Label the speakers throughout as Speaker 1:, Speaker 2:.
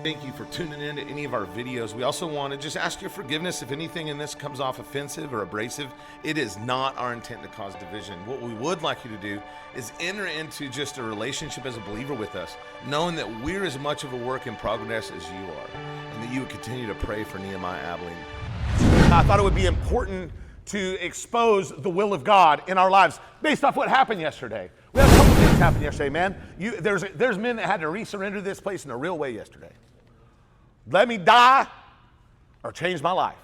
Speaker 1: Thank you for tuning in to any of our videos. We also want to just ask your forgiveness if anything in this comes off offensive or abrasive. It is not our intent to cause division. What we would like you to do is enter into just a relationship as a believer with us, knowing that we're as much of a work in progress as you are, and that you would continue to pray for Nehemiah Abilene.
Speaker 2: I thought it would be important to expose the will of God in our lives based off what happened yesterday. We had a couple things happen yesterday, man. There's men that had to resurrender this place in a real way yesterday. Let me die or change my life.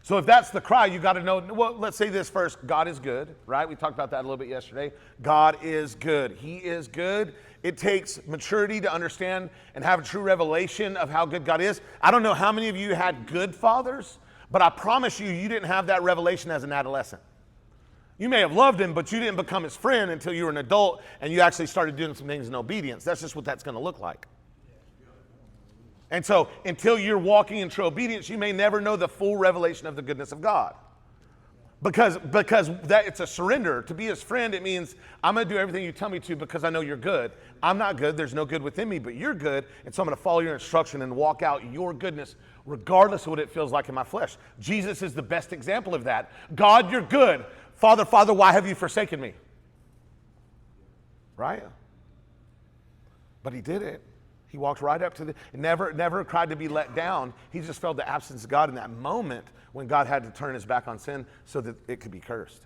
Speaker 2: So if that's the cry, you got to know, well, let's say this first. God is good, right? We talked about that a little bit yesterday. God is good. He is good. It takes maturity to understand and have a true revelation of how good God is. I don't know how many of you had good fathers, but I promise you, you didn't have that revelation as an adolescent. You may have loved him, but you didn't become his friend until you were an adult and you actually started doing some things in obedience. That's just what that's going to look like. And so until you're walking in true obedience, you may never know the full revelation of the goodness of God. Because that it's a surrender. To be his friend, it means I'm going to do everything you tell me to because I know you're good. I'm not good. There's no good within me, but you're good. And so I'm going to follow your instruction and walk out your goodness regardless of what it feels like in my flesh. Jesus is the best example of that. God, you're good. Father, why have you forsaken me? Right? But he did it. He walked right up to never cried to be let down. He just felt the absence of God in that moment when God had to turn his back on sin so that it could be cursed.